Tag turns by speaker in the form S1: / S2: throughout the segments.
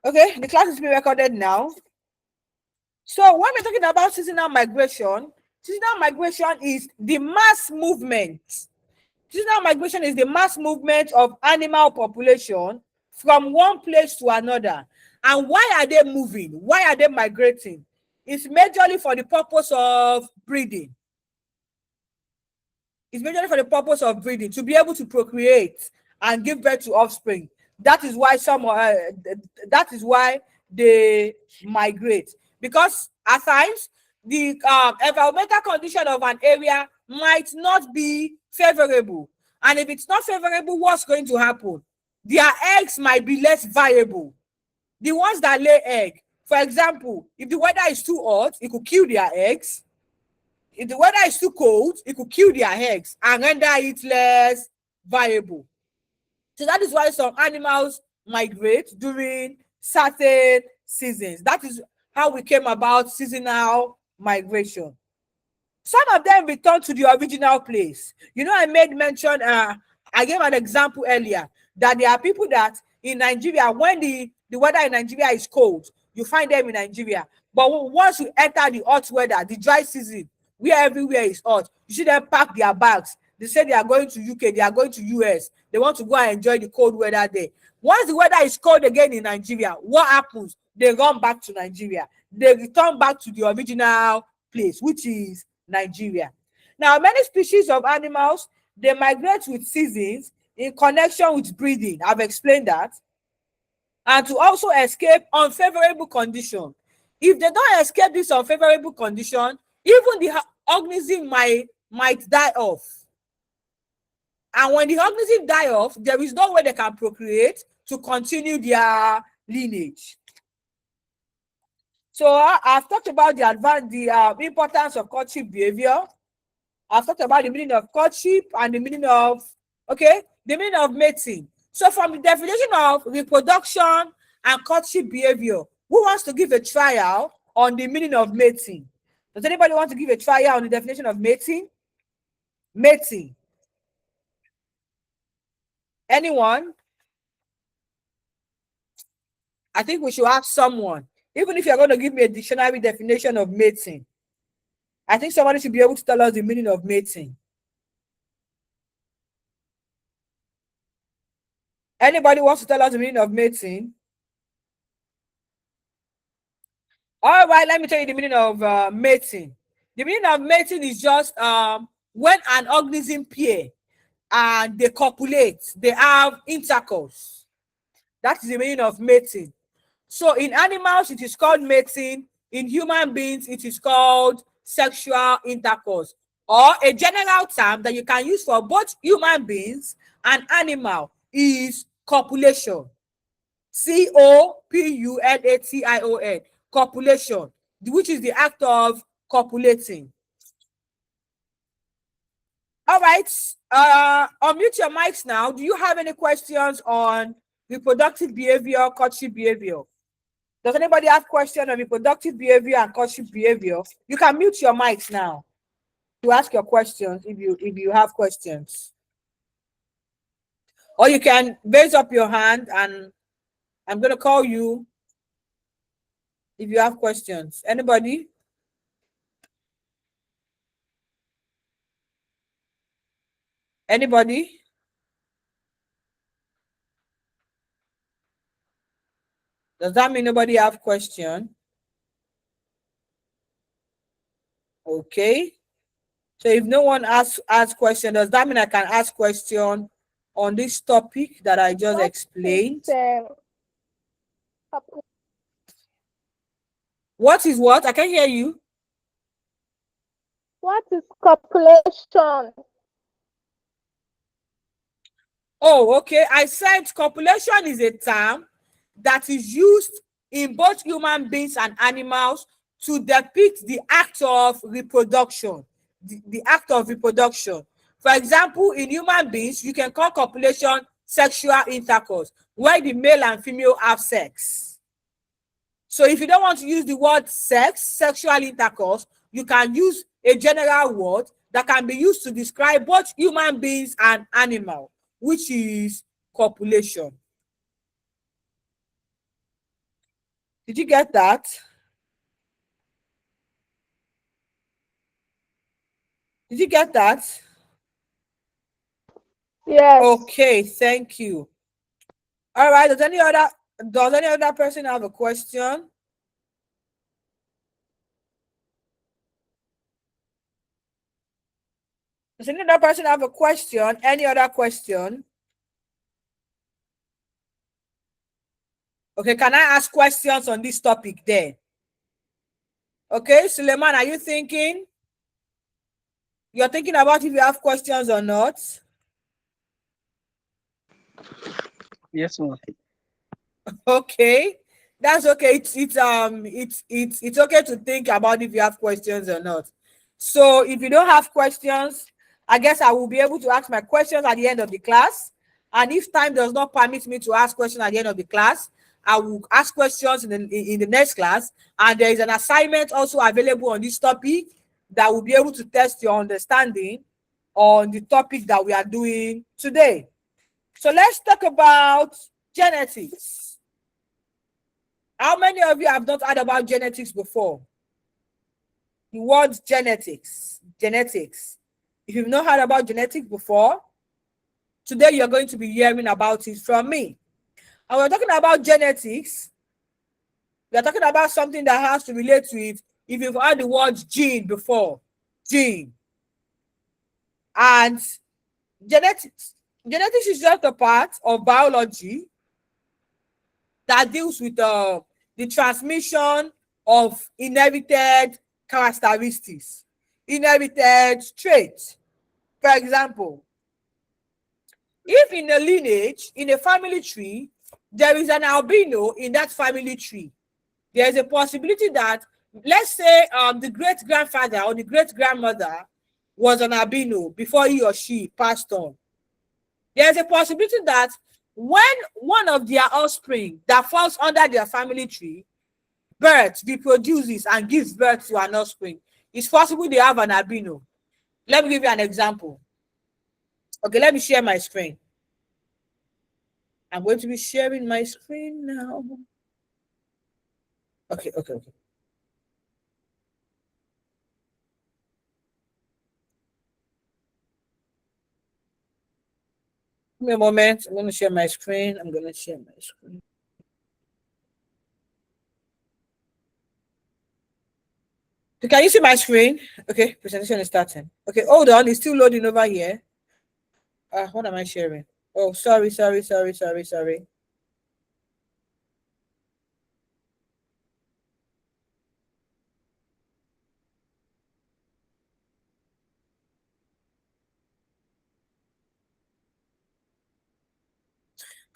S1: Okay, the class is being recorded now. So when we're talking about seasonal migration is the mass movement. Seasonal migration is the mass movement of animal population from one place to another. And why are they moving? Why are they migrating? It's majorly for the purpose of breeding. It's majorly for the purpose of breeding, to be able to procreate and give birth to offspring. That is why that is why they migrate, because at times the environmental condition of an area might not be favorable, and if it's not favorable, what's going to happen? Their eggs might be less viable. The ones that lay egg, for example, if the weather is too hot, it could kill their eggs. If the weather is too cold, it could kill their eggs and render it less viable. So that is why some animals migrate during certain seasons. That is how we came about seasonal migration. Some of them return to the original place. You know, I made mention, I gave an example earlier, that there are people that in Nigeria, when the weather in Nigeria is cold, you find them in Nigeria. But once you enter the hot weather, the dry season, where everywhere is hot, you see them pack their bags. They say they are going to UK, they are going to US. They want to go and enjoy the cold weather there. Once the weather is cold again in Nigeria, what happens? They run back to Nigeria. They return back to the original place, which is Nigeria. Now, many species of animals, they migrate with seasons in connection with breeding. I've explained that. And to also escape unfavorable condition. If they don't escape this unfavorable condition, even the organism might die off. And when the organism die off, there is no way they can procreate to continue their lineage. So I've talked about the importance of courtship behavior. I've talked about the meaning of courtship and the meaning of, the meaning of mating. So from the definition of reproduction and courtship behavior, who wants to give a trial on the meaning of mating? Does anybody want to give a trial on the definition of mating? Mating. Anyone? I think we should have someone. Even if you're going to give me a dictionary definition of mating, I think somebody should be able to tell us the meaning of mating. Anybody wants to tell us the meaning of mating? All right, let me tell you the meaning of mating. The meaning of mating is just when an organism pair and they copulate, they have intercourse. That is the meaning of mating. So in animals, it is called mating. In human beings, it is called sexual intercourse, or a general term that you can use for both human beings and animal is copulation. copulation, copulation, which is the act of copulating. All right, unmute your mics now. Do you have any questions on reproductive behavior, courtship behavior? Does anybody have questions on reproductive behavior and courtship behavior? You can mute your mics now to ask your questions if you have questions. Or you can raise up your hand and I'm going to call you if you have questions. Anybody? Anybody? Does that mean nobody have question? Okay. So if no one asks question, does that mean I can ask question on this topic that I just explained? What is what? I can't hear you.
S2: What is copulation?
S1: Oh, okay. I said copulation is a term that is used in both human beings and animals to depict the act of reproduction. The act of reproduction. For example, in human beings, you can call copulation sexual intercourse, where the male and female have sex. So if you don't want to use the word sex, sexual intercourse, you can use a general word that can be used to describe both human beings and animal, which is copulation. Did you get that? Did you get that?
S2: Yes.
S1: Okay, thank you. All right. Does any other person have a question? Does any other person have a question? Any other question? Okay, can I ask questions on this topic then? Okay, Suleiman, are you thinking? You're thinking about if you have questions or not?
S3: Yes, ma'am.
S1: Okay, that's okay. It's okay to think about if you have questions or not. So if you don't have questions, I guess I will be able to ask my questions at the end of the class. And if time does not permit me to ask questions at the end of the class, I will ask questions in the next class. And there is an assignment also available on this topic that will be able to test your understanding on the topic that we are doing today. So let's talk about genetics. How many of you have not heard about genetics before? The word genetics. Genetics. If you've not heard about genetics before, today you're going to be hearing about it from me. And we're talking about genetics. We're talking about something that has to relate to it. If you've heard the word gene before, gene. And genetics is just a part of biology that deals with the transmission of inherited characteristics, inherited traits. For example, if in a lineage, in a family tree, there is an albino in that family tree, there is a possibility that, let's say, the great-grandfather or the great-grandmother was an albino before he or she passed on. There's a possibility that when one of their offspring that falls under their family tree reproduces and gives birth to an offspring, it's possible they have an albino. Let me give you an example. Okay, let me share my screen. I'm going to be sharing my screen now. Okay. Give me a moment. I'm going to share my screen. So can you see my screen? Okay, presentation is starting. Okay, hold on. It's still loading over here. What am I sharing? Oh, sorry. Can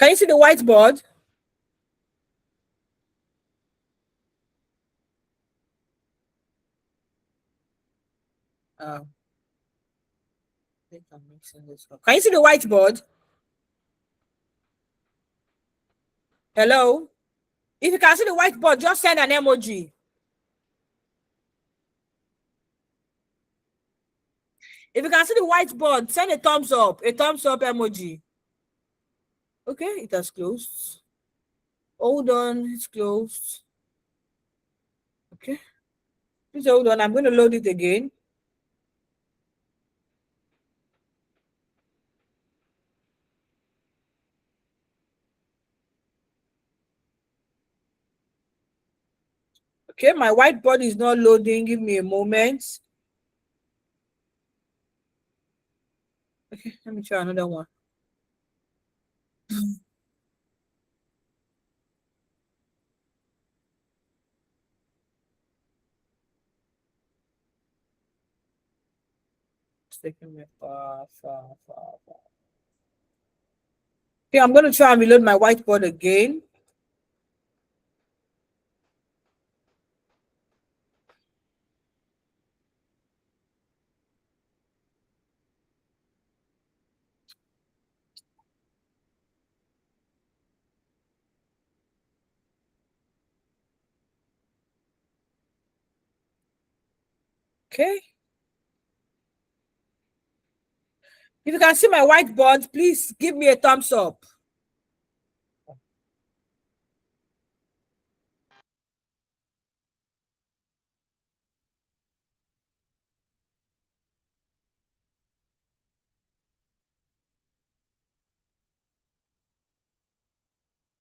S1: you see the whiteboard? I think I'm mixing this up. Can you see the whiteboard? Hello? If you can see the whiteboard, just send an emoji. If you can see the whiteboard, send a thumbs up emoji. Okay, it has closed. Hold on, it's closed. Okay, please hold on. I'm going to load it again. Okay, my whiteboard is not loading. Give me a moment. Okay, let me try another one. It's taking me far. Okay, I'm going to try and reload my whiteboard again. Okay. If you can see my whiteboard, please give me a thumbs up.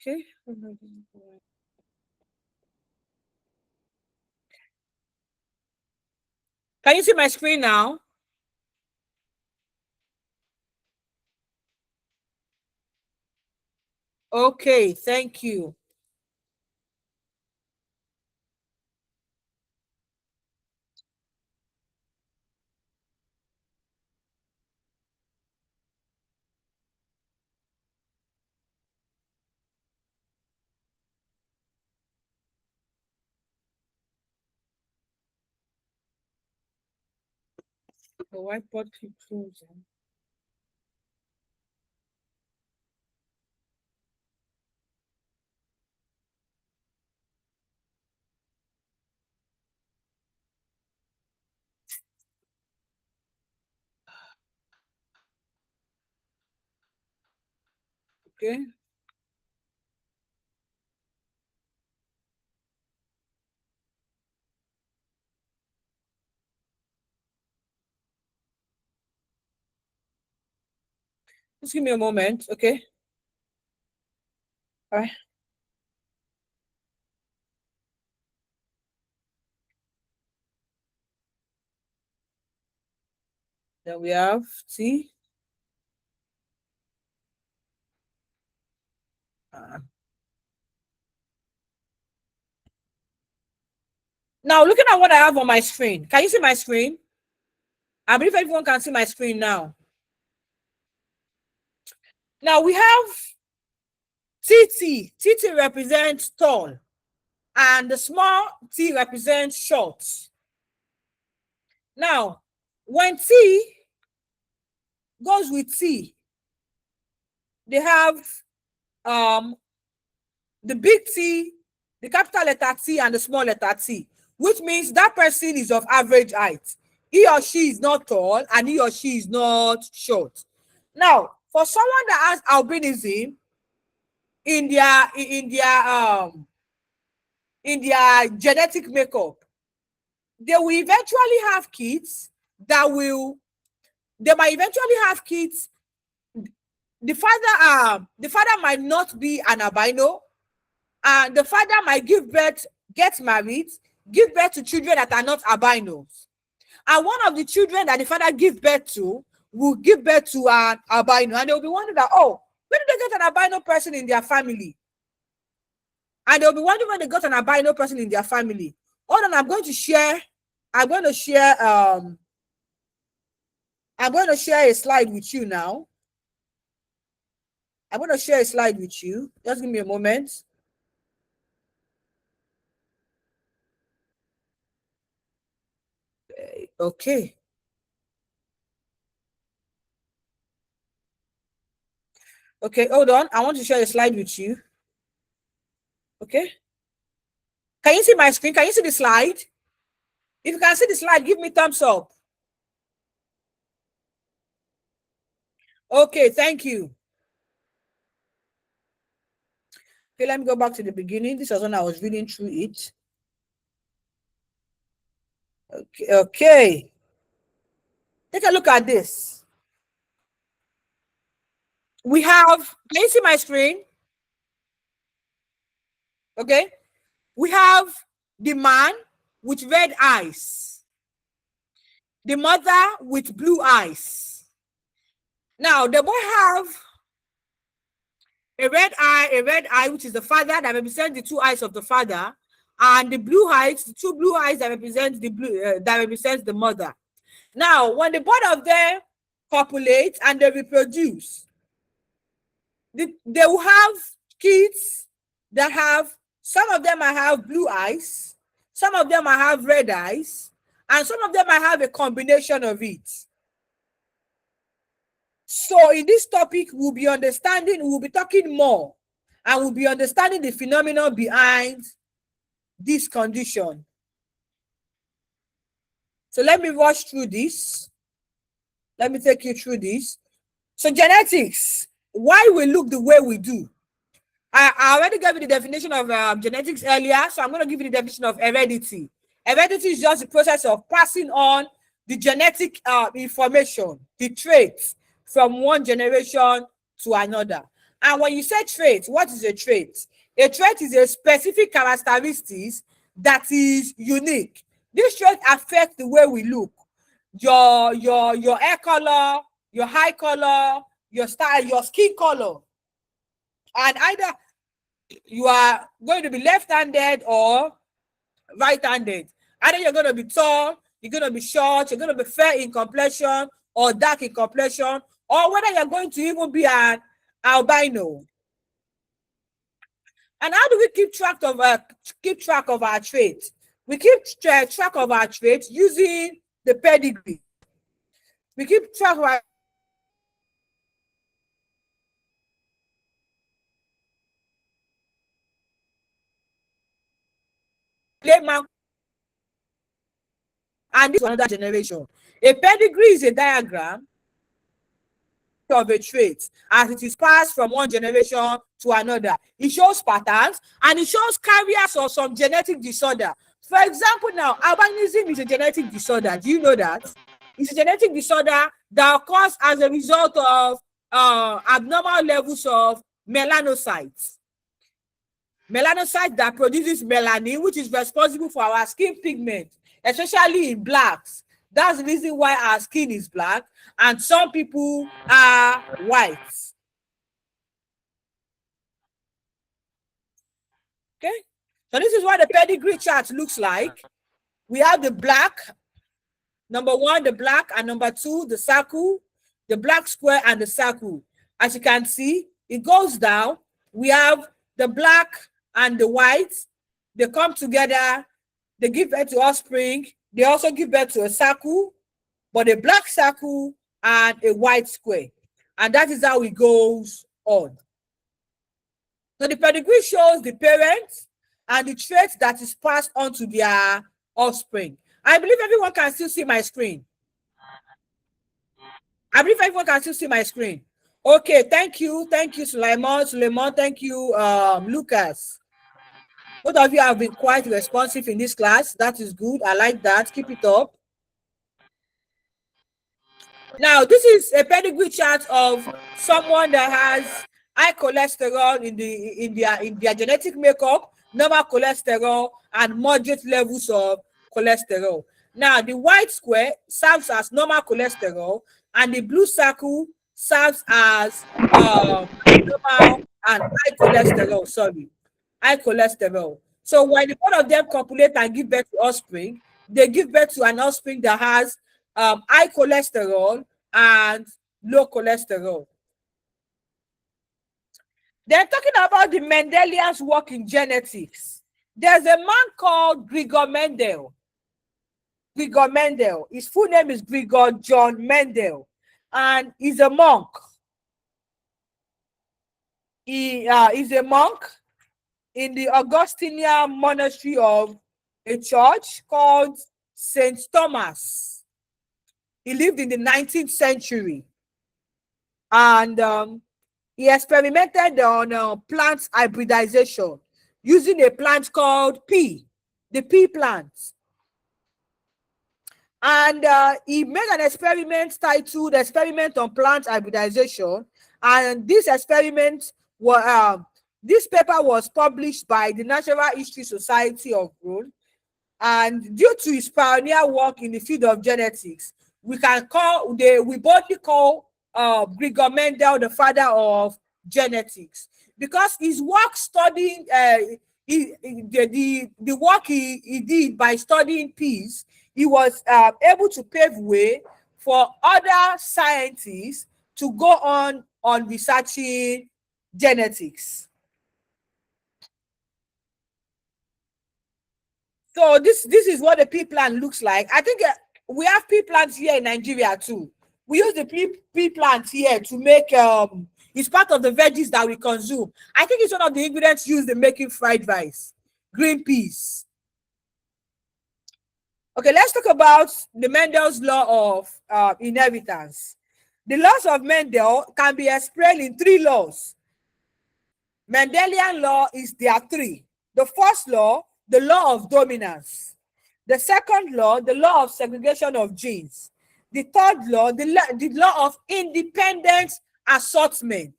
S1: Okay. Can you see my screen now? Okay, thank you. The whiteboard keeps closing. Okay. Just give me a moment, okay? All right. Then we have T. Now, looking at what I have on my screen, can you see my screen? I believe everyone can see my screen now. Now we have TT. TT represents tall, and the small t represents short. Now, when T goes with T, they have the big T, the capital letter T, and the small letter T, which means that person is of average height. He or she is not tall, and he or she is not short. Now, for someone that has albinism in their genetic makeup, they will eventually have kids that will, they might eventually have kids. The father might not be an albino, and the father might give birth, get married, give birth to children that are not albinos. And one of the children that the father gives birth to will give birth to an albino, and they'll be wondering that, oh, when did they get an albino person in their family? And they'll be wondering when they got an albino person in their family. Hold on, I'm going to share a slide with you now. I'm going to share a slide with you. Just give me a moment. Okay. Okay, hold on. I want to share a slide with you. Okay. Can you see my screen? Can you see the slide? If you can see the slide, give me thumbs up. Okay, thank you. Okay, let me go back to the beginning. This was when I was reading through it. Okay. Take a look at this. We have, can you see my screen? Okay. We have the man with red eyes, the mother with blue eyes. Now, the boy have a red eye, which is the father, that represents the two eyes of the father, and the blue eyes, the two blue eyes that represents the mother. Now, when the both of them copulate and they reproduce, they will have kids that have, some of them might have blue eyes, some of them might have red eyes, and some of them might have a combination of it. So in this topic, we'll be talking more, and we'll be understanding the phenomenon behind this condition. So let me rush through this. Let me take you through this. So genetics, why we look the way we do. I already gave you the definition of genetics earlier, so I'm going to give you the definition of heredity. Heredity is just the process of passing on the genetic information, the traits, from one generation to another. And when you say trait, what is a trait? A trait is a specific characteristics that is unique. This trait affects the way we look. Your hair color, your eye color, your style, your skin color. And either you are going to be left-handed or right-handed. Either you're going to be tall, you're going to be short, you're going to be fair in complexion or dark in complexion, or whether you're going to even be an albino. And how do we keep track of our traits? We keep track of our traits using the pedigree. We keep track of our layman, and this is another generation. A pedigree is a diagram of a trait as it is passed from one generation to another. It shows patterns and it shows carriers of some genetic disorder. For example, now albinism is a genetic disorder. Do you know that? It's a genetic disorder that occurs as a result of abnormal levels of melanocytes. Melanocyte that produces melanin, which is responsible for our skin pigment, especially in blacks. That's the reason why our skin is black and some people are white. Okay, so this is what the pedigree chart looks like. We have the black, number one, the black, and number two, the circle, the black square, and the circle. As you can see, it goes down. We have the black and the white. They come together, they give birth to offspring. They also give birth to a circle, but a black circle and a white square. And that is how it goes on. So the pedigree shows the parents and the traits that is passed on to their offspring. I believe everyone can still see my screen. I believe everyone can still see my screen. Okay, thank you. Thank you, Suleiman. Thank you, Lucas. Both of you have been quite responsive in this class. That is good. I like that. Keep it up. Now, this is a pedigree chart of someone that has high cholesterol in their genetic makeup, normal cholesterol, and moderate levels of cholesterol. Now, the white square serves as normal cholesterol, and the blue circle serves as normal and high cholesterol. Sorry. High cholesterol. So when the both of them copulate and give birth to offspring, they give birth to an offspring that has high cholesterol and low cholesterol. They're talking about the Mendelian's work in genetics. There's a man called Gregor Mendel. Gregor Mendel. His full name is Gregor John Mendel, and he's a monk. He is a monk in the Augustinian monastery of a church called St. Thomas. He lived in the 19th century. And he experimented on plant hybridization using a plant called pea, the pea plant. And he made an experiment titled Experiment on Plant Hybridization. And this experiment was this paper was published by the Natural History Society of Rome, and due to his pioneer work in the field of genetics, we boldly call Gregor Mendel the father of genetics, because his work studying the work he did by studying peas, he was able to pave way for other scientists to go on researching genetics. So this is what the pea plant looks like. I think we have pea plants here in Nigeria too. We use the pea plant here to make it's part of the veggies that we consume. I think it's one of the ingredients used in making fried rice, green peas. Okay, let's talk about the Mendel's law of inheritance. The laws of Mendel can be explained in three laws. Mendelian law is there are three. The first law, the law of dominance. The second law, the law of segregation of genes. The third law, the law of independent assortment.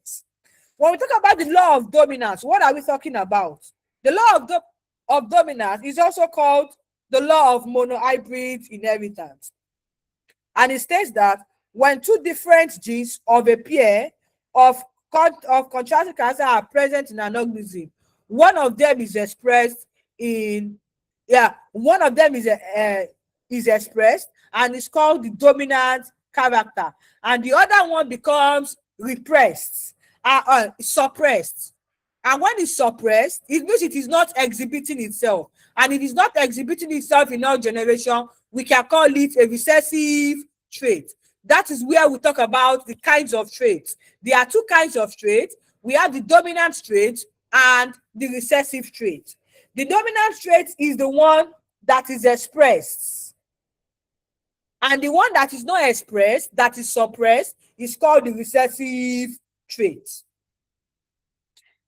S1: When we talk about the law of dominance, what are we talking about? The law of dominance is also called the law of monohybrid inheritance. And it states that when two different genes of a pair of contrasting characters are present in an organism, one of them is expressed in, one of them is expressed and is called the dominant character, and the other one becomes repressed, suppressed. And when it's suppressed, it means it is not exhibiting itself. And if it's not exhibiting itself in our generation, we can call it a recessive trait. That is where we talk about the kinds of traits. There are two kinds of traits. We have the dominant trait and the recessive trait. The dominant trait is the one that is expressed. And the one that is not expressed, that is suppressed, is called the recessive trait.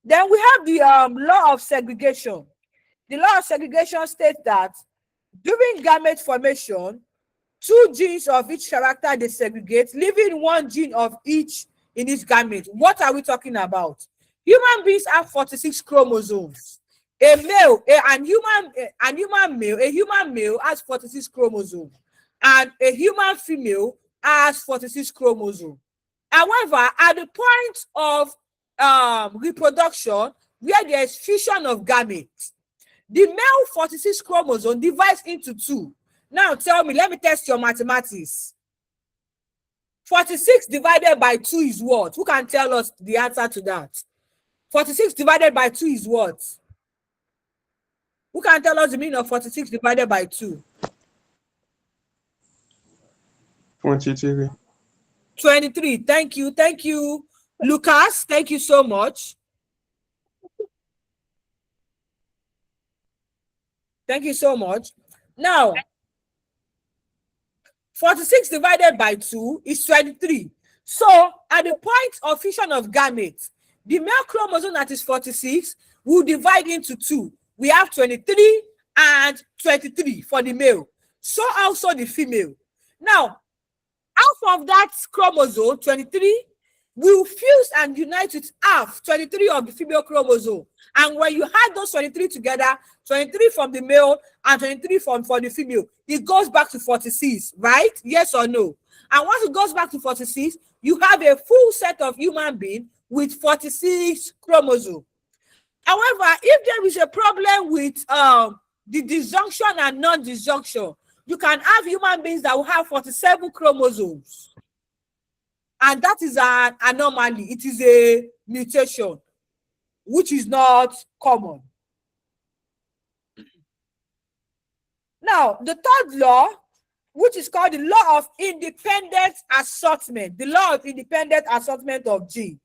S1: Then we have the law of segregation. The law of segregation states that during gamete formation, two genes of each character they segregate, leaving one gene of each in each gamete. What are we talking about? Human beings have 46 chromosomes. A human male has 46 chromosomes, and a human female has 46 chromosomes. However, at the point of reproduction, where there is fission of gametes, the male 46 chromosome divides into two. Now tell me, let me test your mathematics. 46 divided by 2 is what? Who can tell us the answer to that? 46 divided by 2 is what? Who can tell us the meaning of 46 divided by 2?
S4: 23.
S1: 23. Thank you. Thank you, Lucas. Thank you so much. Thank you so much. Now, 46 divided by 2 is 23. So, at the point of fission of gametes, the male chromosome that is 46 will divide into 2. We have 23 and 23 for the male. So also the female. Now, half of that chromosome, 23, will fuse and unite with half, 23 of the female chromosome. And when you add those 23 together, 23 from the male and 23 for the female, it goes back to 46, right? Yes or no? And once it goes back to 46, you have a full set of human being with 46 chromosomes. However, if there is a problem with the disjunction and non-disjunction, you can have human beings that will have 47 chromosomes. And that is an anomaly. It is a mutation, which is not common. Now, the third law, which is called the law of independent assortment, the law of independent assortment of genes.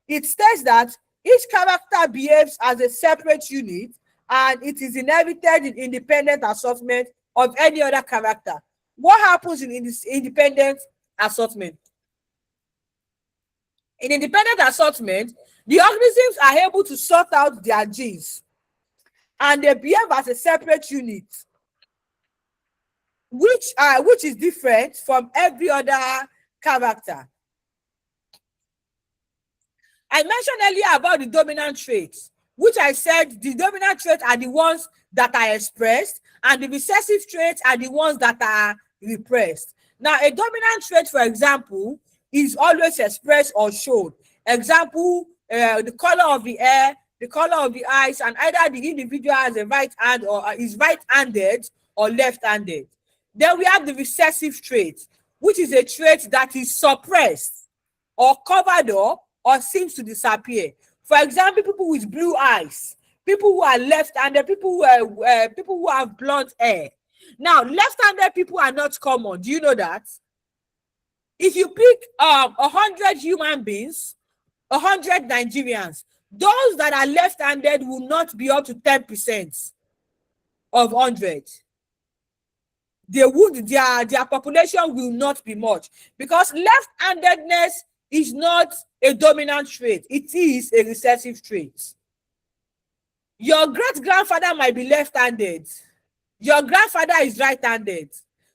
S1: It states that each character behaves as a separate unit and it is inherited in independent assortment of any other character. What happens in this independent assortment? In independent assortment, the organisms are able to sort out their genes and they behave as a separate unit, which is different from every other character. I mentioned earlier about the dominant traits, which I said the dominant traits are the ones that are expressed and the recessive traits are the ones that are repressed. Now, a dominant trait, for example, is always expressed or shown. Example, the color of the hair, the color of the eyes, and either the individual has a right hand or is right-handed or left-handed. Then we have the recessive trait, which is a trait that is suppressed or covered up or seems to disappear. For example, people with blue eyes, people who are left-handed, people who have blonde hair. Now, left-handed people are not common. Do you know that? If you pick 100 human beings, 100 Nigerians, those that are left-handed will not be up to 10% of 100. Their population will not be much because left-handedness is not a dominant trait. It is a recessive trait. Your great-grandfather might be left-handed. Your grandfather is right-handed.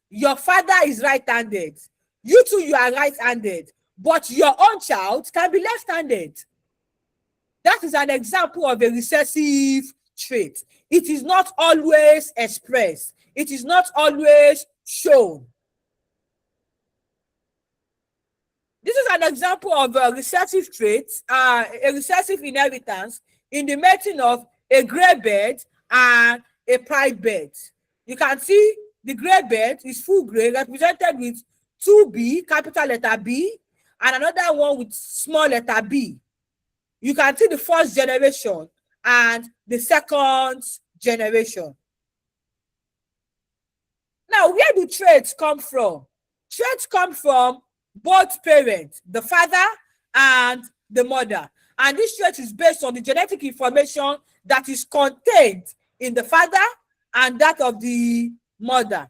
S1: Your father is right-handed. You too, you are right-handed. But your own child can be left-handed. That is an example of a recessive trait. It is not always expressed. It is not always shown. This is an example of a recessive trait, a recessive inheritance in the mating of a gray bird and a pied bird. You can see the gray bird is full gray, represented with 2B, capital letter B, and another one with small letter b. You can see the first generation and the second generation. Now, where do traits come from? Traits come from both parents, the father and the mother. And this trait is based on the genetic information that is contained in the father and that of the mother.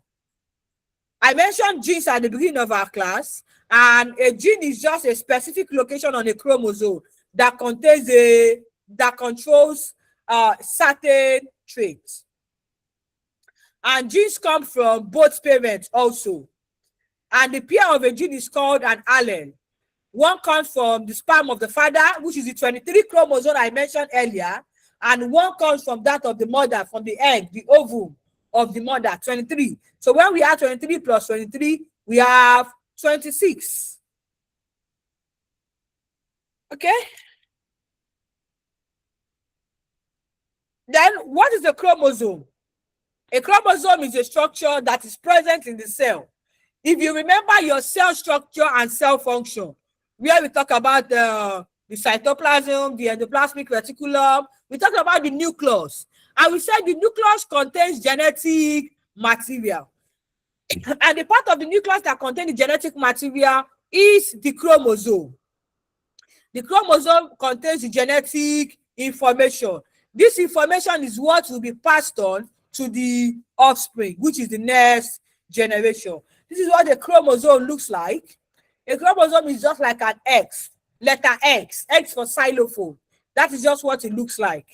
S1: I mentioned genes at the beginning of our class, and a gene is just a specific location on a chromosome that contains that controls certain traits. And genes come from both parents also. And the pair of a gene is called an allele. One comes from the sperm of the father, which is the 23 chromosome I mentioned earlier, and one comes from that of the mother, from the egg, the ovum of the mother, 23. So when we add 23 plus 23, we have 26. Okay? Then what is a chromosome? A chromosome is a structure that is present in the cell. If you remember your cell structure and cell function, where we talk about the cytoplasm, the endoplasmic reticulum, we talk about the nucleus. And we said the nucleus contains genetic material. And the part of the nucleus that contains the genetic material is the chromosome. The chromosome contains the genetic information. This information is what will be passed on to the offspring, which is the next generation. This is what a chromosome looks like. A chromosome is just like an X, letter X, X for xylophone. That is just what it looks like.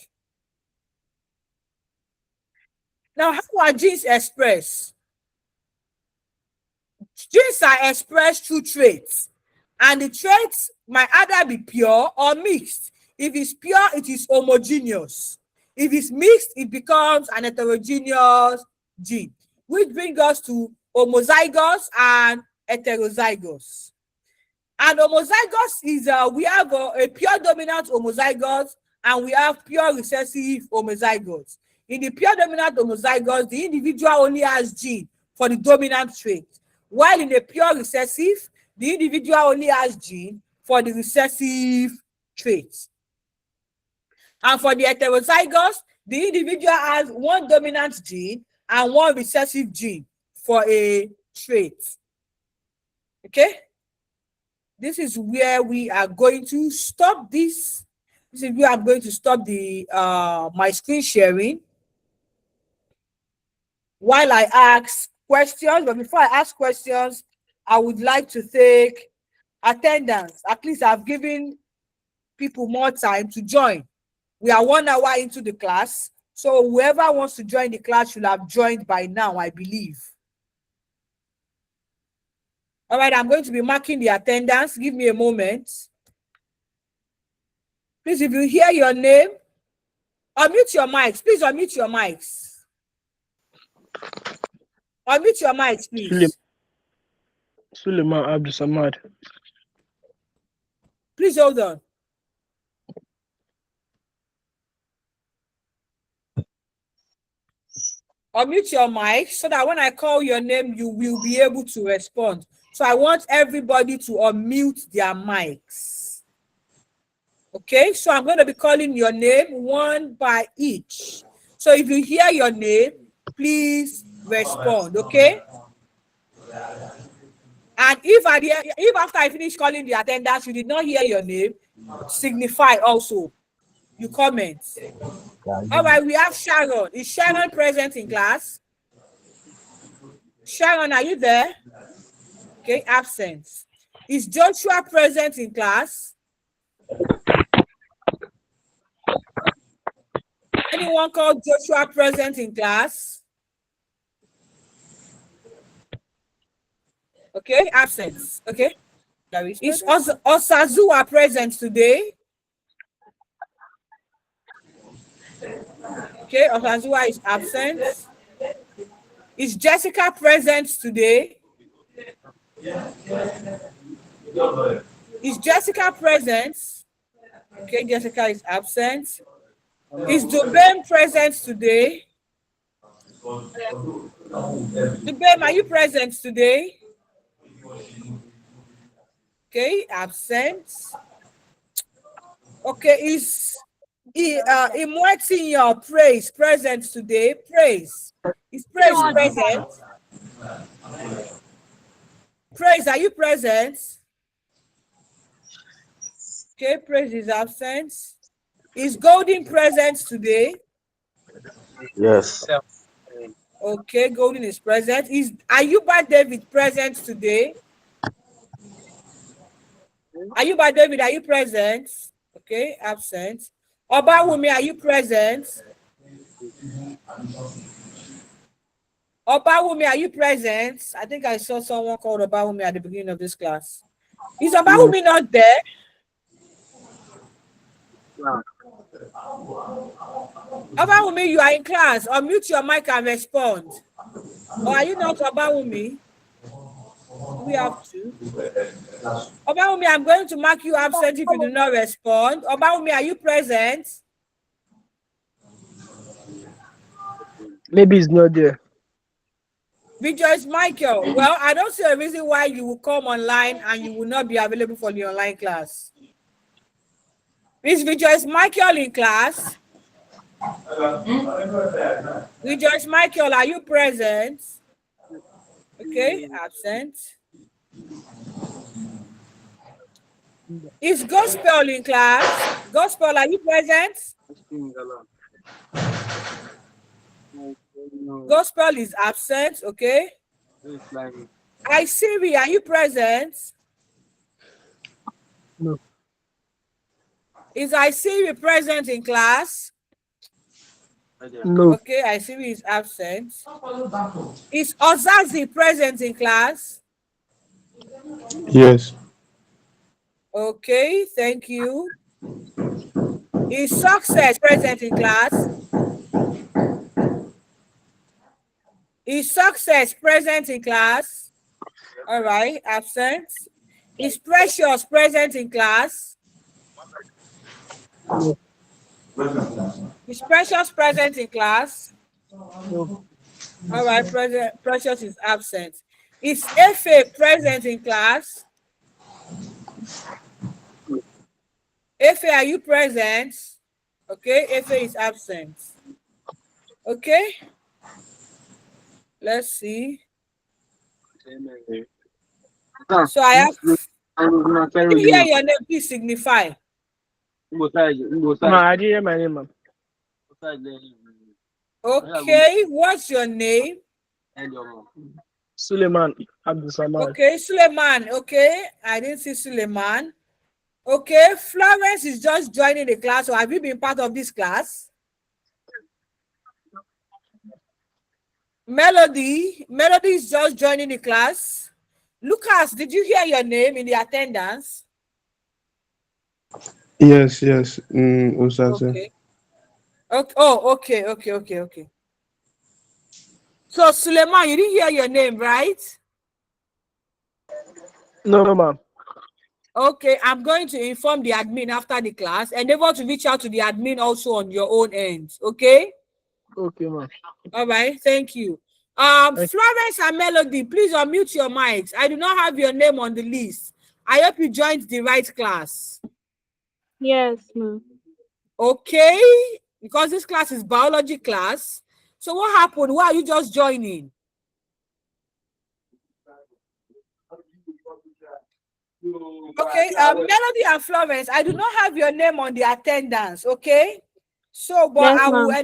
S1: Now, how are genes expressed? Genes are expressed through traits, and the traits might either be pure or mixed. If it's pure, it is homogeneous. If it's mixed, it becomes an heterogeneous gene, which brings us to homozygous and heterozygous. And homozygous is we have a pure dominant homozygous and we have pure recessive homozygous. In the pure dominant homozygous, the individual only has gene for the dominant trait, while in a pure recessive, the individual only has gene for the recessive trait. And for the heterozygous, the individual has one dominant gene and one recessive gene for a trait. Okay? This is where we are going to stop this. This is where I'm going to stop the my screen sharing while I ask questions. But before I ask questions, I would like to take attendance. At least I've given people more time to join. We are 1 hour into the class, so whoever wants to join the class should have joined by now, I believe. All right, I'm going to be marking the attendance. Give me a moment. Please, if you hear your name, unmute your mics. Please unmute your mics. Unmute your mics, please.
S3: Suleiman Abdul Samad.
S1: Please hold on. Unmute your mic so that when I call your name, you will be able to respond. So I want everybody to unmute their mics. Okay, so I'm going to be calling your name one by each. So if you hear your name, please respond, okay? And if after I finish calling the attendance, you did not hear your name, signify also. You comment. All right, we have Sharon. Is Sharon present in class? Sharon, are you there? Okay, absent. Is Joshua present in class? Anyone called Joshua present in class? Okay, absent. Okay. Is Osazua present today? Okay, Osazuwa is absent. Is Jessica present today? Is Jessica present? Okay, Jessica is absent. Is Dubem present today? Dubem, are you present today? Okay, absent. Okay, is Imwetinyo Praise present today? Praise. Is Praise present? Praise, are you present? Okay, Praise is absent. Is Golden present today?
S5: Yes.
S1: Okay, Golden is present. Is Ayuba David present today? Ayuba David, are you present? Okay, absent. Obawumi, are you present? Obawumi, are you present? I think I saw someone called Obawumi at the beginning of this class. Is Obawumi not there? Obawumi, you are in class. Unmute your mic and respond. Or are you not Obawumi? We have to. Obawumi, I'm going to mark you absent if you do not respond. Obawumi, are you present?
S3: Maybe it's not there.
S1: Rejoice Michael. Well, I don't see a reason why you will come online and you will not be available for the online class. Is Rejoice Michael in class? Rejoice Michael, are you present? Okay, absent. Is Gospel in class? Gospel, are you present? Gospel is absent, okay. I Siri, are you present?
S3: No.
S1: Is I Siri present in class?
S3: No.
S1: Okay, I Siri is absent. Is Ozazi present in class?
S4: Yes.
S1: Okay, thank you. Is Success present in class? Is Success present in class? All right, absent. Is Precious present in class?
S3: No.
S1: Is Precious present in class?
S3: No.
S1: All right, Precious is absent. Is Efe present in class? Efe, are you present? Okay, Efe is absent. Okay, let's see. So I have, can you hear your name, please signify.
S3: Ma, I didn't hear my name, ma'am.
S1: Okay, what's your name?
S3: Suleiman Abdul Samad.
S1: Okay, Suleiman. Okay, I didn't see Suleiman. Okay, Florence is just joining the class. So have you been part of this class? Melody is just joining the class. Lucas, did you hear your name in the attendance?
S4: Yes, yes. Osaze.
S1: Okay. Okay. Oh, okay. So Suleiman, you didn't hear your name, right?
S3: No, ma'am.
S1: Okay, I'm going to inform the admin after the class. Endeavor to reach out to the admin also on your own end. Okay?
S3: Okay, ma'am.
S1: All right, thank you. Florence and Melody, please unmute your mics. I do not have your name on the list. I hope you joined the right class.
S2: Yes, ma'am.
S1: Okay, because this class is biology class. So what happened? Why are you just joining? Okay, Melody and Florence, I do not have your name on the attendance, okay? So, but
S2: Yes,
S1: I will
S2: ma'am.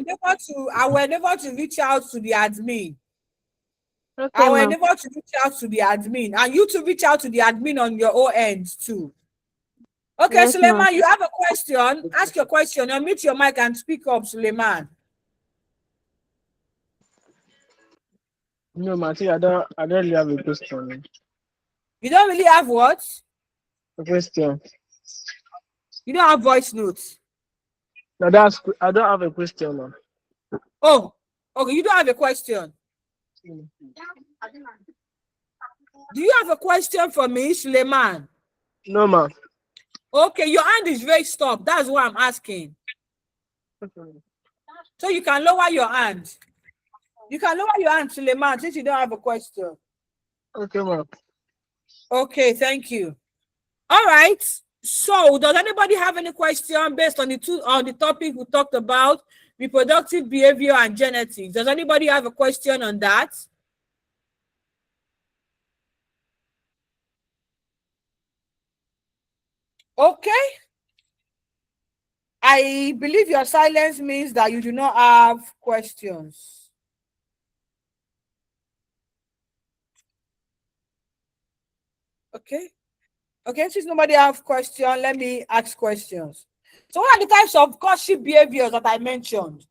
S1: endeavor to reach out to the admin.
S2: Okay,
S1: I will
S2: ma'am.
S1: endeavor to reach out to the admin, and you to reach out to the admin on your own end too. Okay,
S2: Yes,
S1: Suleiman,
S2: ma'am.
S1: you have a question. Ask your question. Unmute your mic and speak up, Suleiman.
S3: No, Marty, I don't really have a question.
S1: You don't really have what?
S3: A question.
S1: You don't have voice notes.
S3: No, I don't have a question, ma'am.
S1: Oh, okay, you don't have a question. Do you have a question for me, Suleiman?
S3: No, ma'am.
S1: Okay, your hand is raised up. That's what I'm asking. So you can lower your hand. You can lower your hand, Suleiman, since you don't have a question.
S3: Okay, ma'am.
S1: Okay, thank you. All right. So, does anybody have any question based on the topic we talked about, reproductive behavior and genetics? Does anybody have a question on that? Okay. I believe your silence means that you do not have questions. Okay. Okay, since nobody has questions, let me ask questions. So what are the types of courtship behaviors that I mentioned?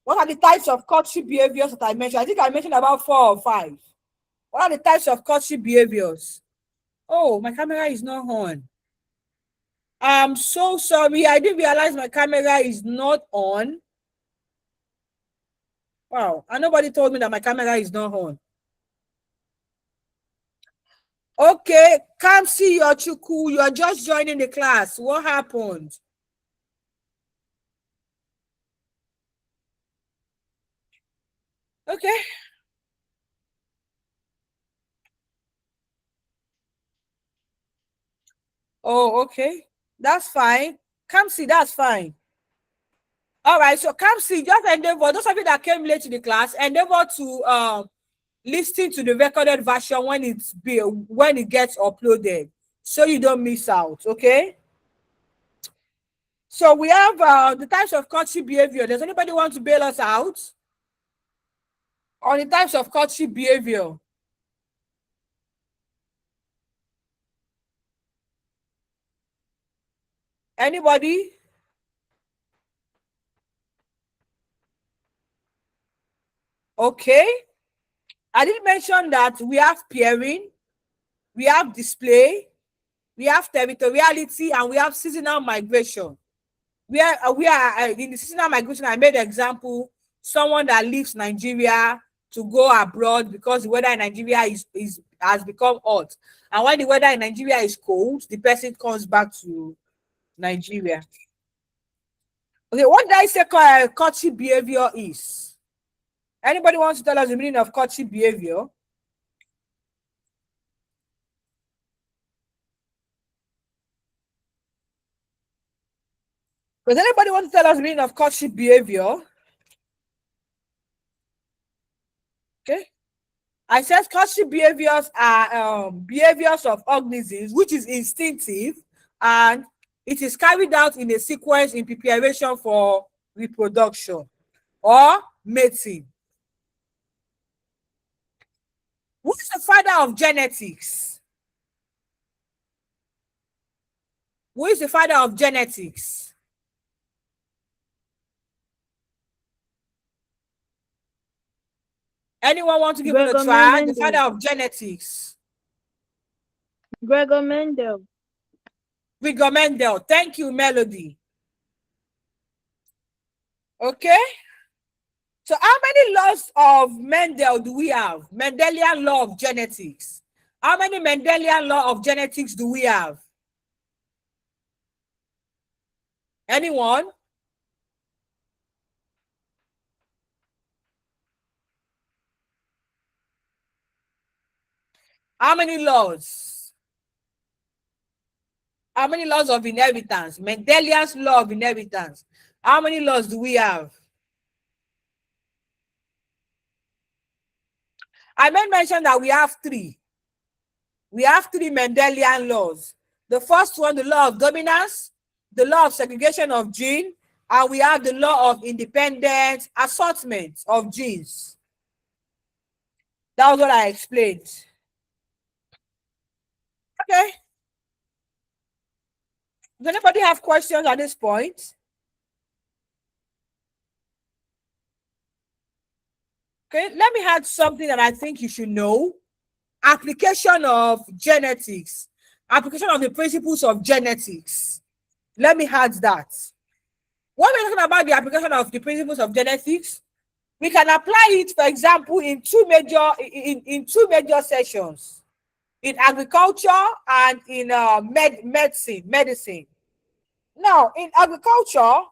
S1: What are the types of courtship behaviors that I mentioned? I think I mentioned about 4 or 5. What are the types of courtship behaviors? Oh, my camera is not on. I'm so sorry. I didn't realize my camera is not on. Wow. And nobody told me that my camera is not on. Okay. Can't see your Chuku. You're just joining the class. What happened? Okay. Oh, okay. That's fine. Kamsi, that's fine. All right. So Kamsi, just endeavor, those of you that came late to the class, endeavor to listen to the recorded version when it gets uploaded, so you don't miss out. Okay. So we have the types of courtship behavior. Does anybody want to bail us out on the types of courtship behavior? Anybody? Okay. I did mention that we have pairing, we have display, we have territoriality, and we have seasonal migration. We are in the seasonal migration. I made an example, someone that leaves Nigeria to go abroad because the weather in Nigeria has become hot, and when the weather in Nigeria is cold, the person comes back to Nigeria. Okay, what did I say courtship behavior is? Anybody wants to tell us the meaning of courtship behavior? Does anybody want to tell us the meaning of courtship behavior? Okay. I said courtship behaviors are behaviors of organisms which is instinctive and it is carried out in a sequence in preparation for reproduction or mating. Who is the father of genetics? Who is the father of genetics? Anyone want to give it a try? The father of genetics.
S2: Gregor Mendel.
S1: Gregor Mendel. Thank you, Melody. Okay. So how many laws of Mendel do we have? Mendelian law of genetics. How many Mendelian law of genetics do we have? Anyone? How many laws? How many laws of inheritance? Mendelian's law of inheritance. How many laws do we have? I made mention that we have 3. We have 3 Mendelian laws. The first one, the law of dominance, the law of segregation of gene, and we have the law of independent assortment of genes. That was what I explained. Okay. Does anybody have questions at this point? Okay, let me add something that I think you should know. Application of genetics. Application of the principles of genetics. Let me add that. when we're talking about the application of the principles of genetics, we can apply it, for example, in two major sessions, in agriculture and in medicine. Now, in agriculture,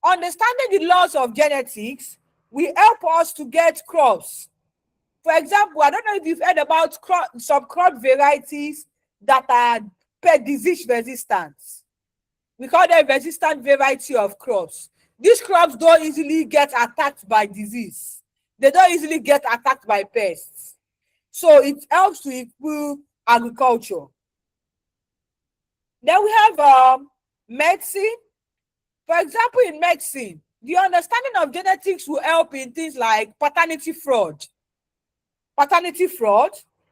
S1: understanding the laws of genetics will help us to get crops. For example, I don't know if you've heard about some crop varieties that are disease resistant. We call them resistant variety of crops. These crops don't easily get attacked by disease. They don't easily get attacked by pests. So it helps to improve agriculture. Then we have medicine. For example, in medicine, the understanding of genetics will help in things like paternity fraud. Paternity fraud,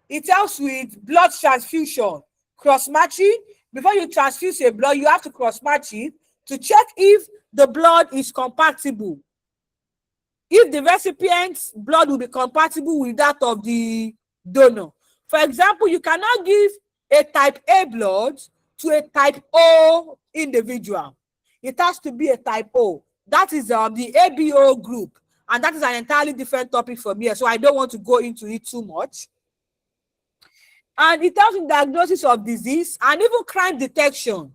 S1: it helps with blood transfusion, cross-matching. Before you transfuse a blood, you have to cross-match it to check if the blood is compatible. If the recipient's blood will be compatible with that of the donor. For example, you cannot give a type A blood to a type O individual. It has to be a type O. That is the ABO group. And that is an entirely different topic from here. So I don't want to go into it too much. And it helps in diagnosis of disease and even crime detection.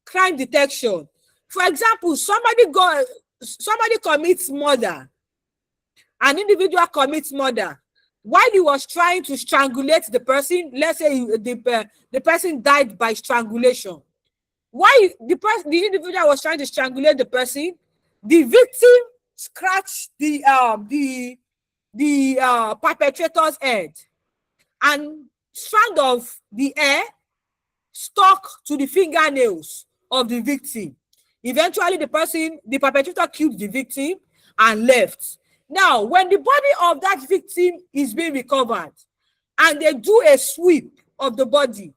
S1: Crime detection. For example, somebody commits murder. An individual commits murder. While he was trying to strangulate the person, let's say the person died by strangulation. While the individual was trying to strangulate the person, the victim scratched the perpetrator's head, and strand of the hair stuck to the fingernails of the victim. Eventually, the perpetrator killed the victim and left. Now, when the body of that victim is being recovered and they do a sweep of the body,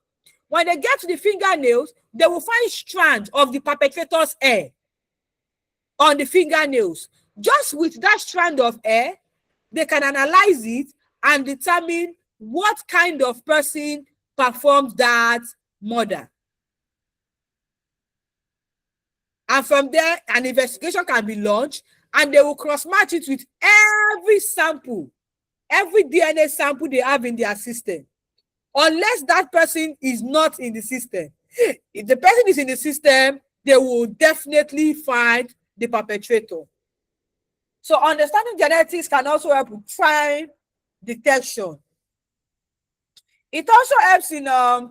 S1: when they get to the fingernails, they will find strands of the perpetrator's hair on the fingernails. Just with that strand of hair, they can analyze it and determine what kind of person performed that murder. And from there, an investigation can be launched, and they will cross-match it with every sample, every DNA sample they have in their system, unless that person is not in the system. If the person is in the system, they will definitely find the perpetrator. So understanding genetics can also help with crime detection. It also helps in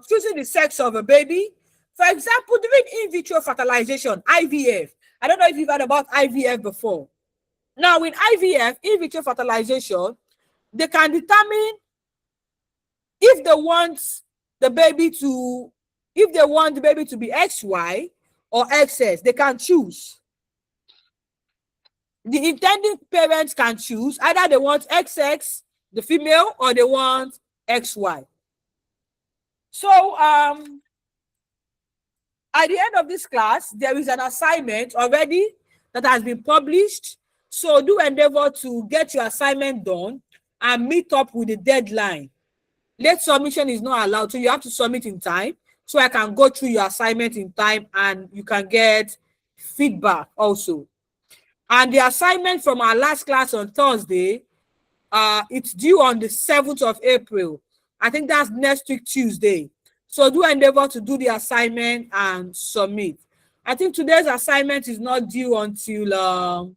S1: choosing the sex of a baby. For example, during in vitro fertilization, IVF. I don't know if you've heard about IVF before. Now, in IVF, in vitro fertilization, they can determine if they want the baby to be XY or XX. They can choose. The intending parents can choose either they want XX, the female, or they want XY. So at the end of this class, there is an assignment already that has been published. So do endeavor to get your assignment done and meet up with the deadline. Late submission is not allowed, so you have to submit in time so I can go through your assignment in time and you can get feedback also. And the assignment from our last class on Thursday, it's due on the 7th of April. I think that's next week, Tuesday. So do endeavor to do the assignment and submit. I think today's assignment is not due until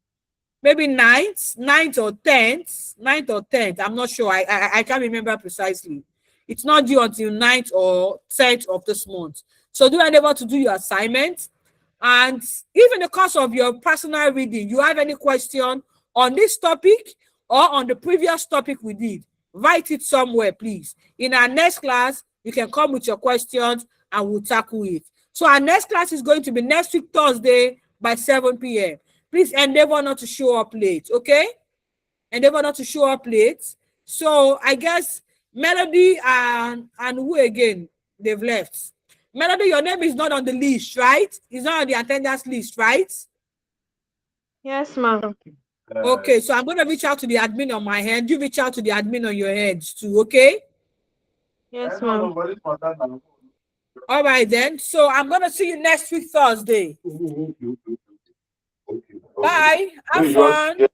S1: maybe 9th or 10th. I'm not sure. I can't remember precisely. It's not due until 9th or 10th of this month. So do endeavor to do your assignment. And if in the course of your personal reading, you have any question on this topic or on the previous topic we did, write it somewhere, please. In our next class, you can come with your questions and we'll tackle it. So our next class is going to be next week, Thursday by 7 p.m. Please endeavor not to show up late, okay? Endeavor not to show up late. So I guess Melody and who again? They've left. Melody, your name is not on the list, right? It's not on the attendance list, right?
S2: Yes, ma'am.
S1: Okay, so I'm going to reach out to the admin on my hand. You reach out to the admin on your hands too, okay?
S2: Yes, ma'am.
S1: All right then. So I'm gonna see you next week Thursday. Bye. Have fun.